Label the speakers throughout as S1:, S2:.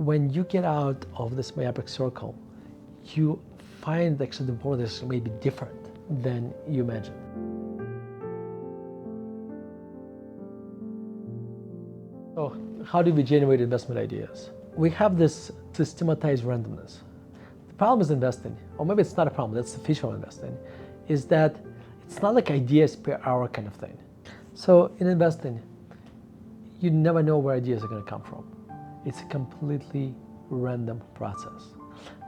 S1: when you get out of this myopic circle, you find actually the world is maybe different than you imagined. So how do we generate investment ideas? We have this systematized randomness. The problem is investing, or maybe it's not a problem, that's the feature of investing, is that it's not like ideas per hour kind of thing. So in investing, you never know where ideas are going to come from. It's a completely random process.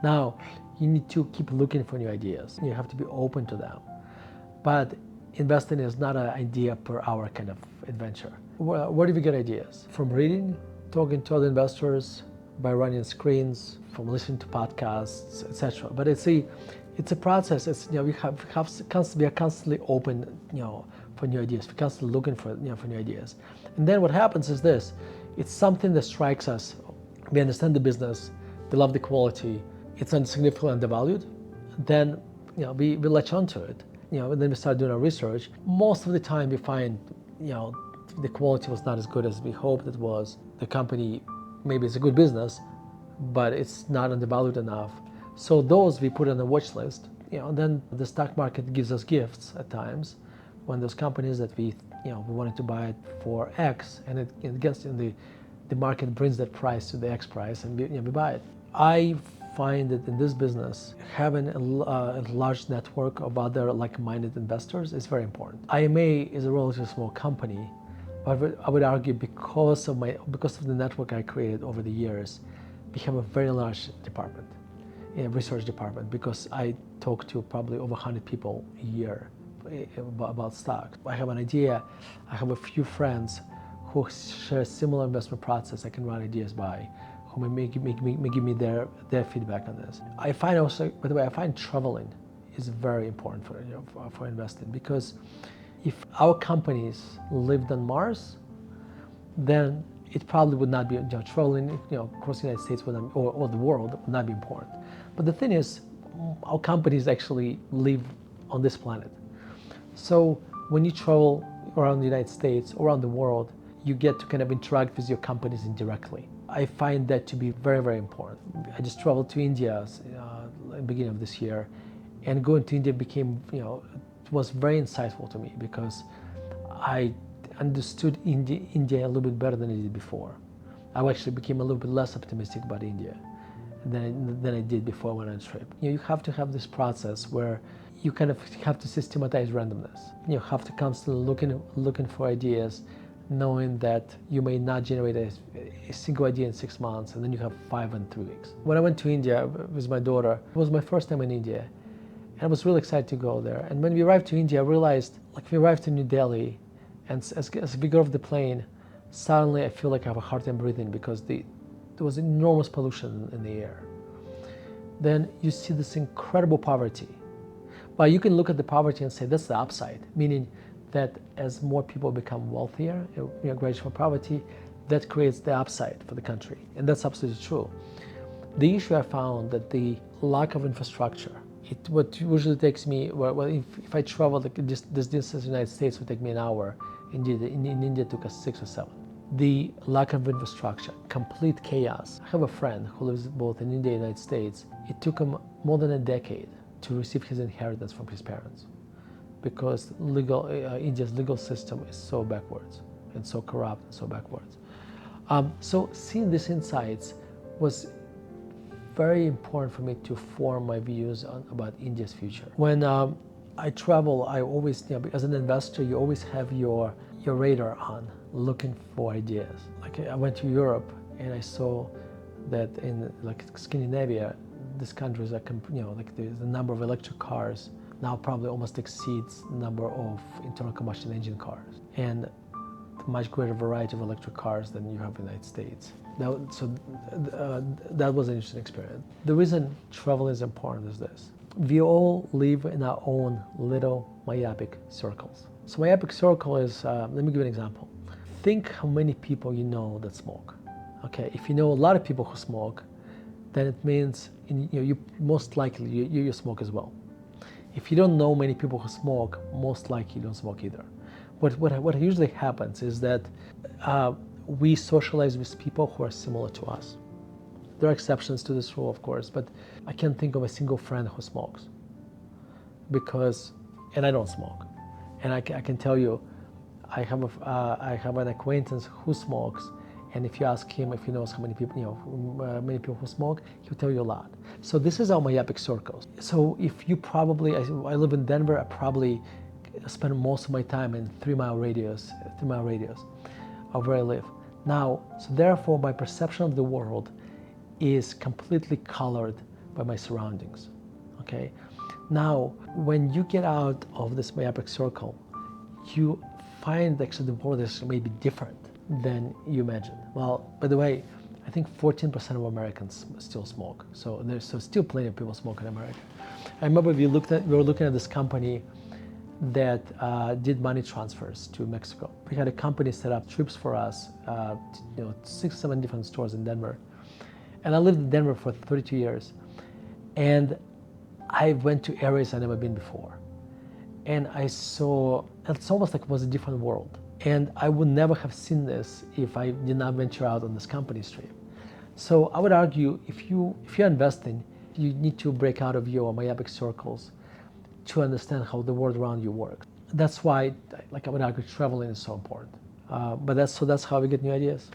S1: Now, you need to keep looking for new ideas. You have to be open to them. But investing is not an idea per hour kind of adventure. Where do we get ideas? From reading, talking to other investors, by running screens, from listening to podcasts, etc. But it's a process. It's, we are constantly open, for new ideas. We're constantly looking for new ideas. And then what happens is this: it's something that strikes us. We understand the business, we love the quality, it's significantly undervalued. Then we latch onto it. And then we start doing our research. Most of the time we find the quality was not as good as we hoped it was. The company, maybe it's a good business, but it's not undervalued enough. So those we put on the watch list. And then the stock market gives us gifts at times when those companies that we wanted to buy it for X, and it gets in the market brings that price to the X price, and we buy it. I find that in this business, having a large network of other like-minded investors is very important. IMA is a relatively small company, but I would argue because of the network I created over the years, we have a very large department, a research department, because I talk to probably over 100 people a year about stocks. I have an idea, I have a few friends who share a similar investment process I can run ideas by, who may give me their feedback on this. I find also, by the way, I find traveling is very important for investing, because if our companies lived on Mars, then it probably would not be, traveling across the United States or the world would not be important. But the thing is, our companies actually live on this planet. So when you travel around the United States, around the world, you get to kind of interact with your companies indirectly. I find that to be very, very important. I just traveled to India at the beginning of this year, and going to India became, it was very insightful to me, because I understood India a little bit better than I did before. I actually became a little bit less optimistic about India than I did before I went on a trip. You have to have this process where you kind of have to systematize randomness. You have to constantly looking for ideas, knowing that you may not generate a single idea in 6 months, and then you have 5 in 3 weeks. When I went to India with my daughter, it was my first time in India, and I was really excited to go there. And when we arrived to India, I realized, we arrived to New Delhi, and as we got off the plane, suddenly I feel like I have a hard time breathing, because there was enormous pollution in the air. Then you see this incredible poverty. But you can look at the poverty and say that's the upside, meaning that as more people become wealthier, graduate from poverty, that creates the upside for the country. And that's absolutely true. The issue I found that the lack of infrastructure, what usually takes me, if I travel this distance in the United States would take me an hour, in India it took us 6 or 7. The lack of infrastructure, complete chaos. I have a friend who lives both in India and the United States. It took him more than a decade to receive his inheritance from his parents, because India's legal system is so backwards and so corrupt and so backwards. So seeing these insights was very important for me to form my views about India's future. When I travel, I always, as an investor, you always have your radar on, looking for ideas. I went to Europe and I saw that in Scandinavia, these countries are, the number of electric cars now probably almost exceeds the number of internal combustion engine cars, and a much greater variety of electric cars than you have in the United States. That was an interesting experience. The reason travel is important is this: we all live in our own little myopic circles. So myopic circle is, let me give you an example. Think how many people you know that smoke. Okay, if you know a lot of people who smoke, then it means you most likely you smoke as well. If you don't know many people who smoke, most likely you don't smoke either. What usually happens is that we socialize with people who are similar to us. There are exceptions to this rule, of course, but I can't think of a single friend who smokes and I don't smoke. And I can tell you, I have an acquaintance who smokes, and if you ask him if he knows how many people, many people who smoke, he'll tell you a lot. So this is our myopic circles. So if you I live in Denver, I probably spend most of my time in 3-mile radius of where I live. Now, so therefore my perception of the world is completely colored by my surroundings, okay? Now, when you get out of this myopic circle, you find actually the world is maybe different than you imagined. Well, by the way, I think 14% of Americans still smoke. So there's still plenty of people smoke in America. I remember we were looking at this company that did money transfers to Mexico. We had a company set up trips for us, 6 or 7 different stores in Denver. And I lived in Denver for 32 years. And I went to areas I'd never been before. And I saw, it's almost like it was a different world. And I would never have seen this if I did not venture out on this company trip. So I would argue, if you're investing, you need to break out of your myopic circles to understand how the world around you works. That's why, I would argue, traveling is so important. But that's how we get new ideas.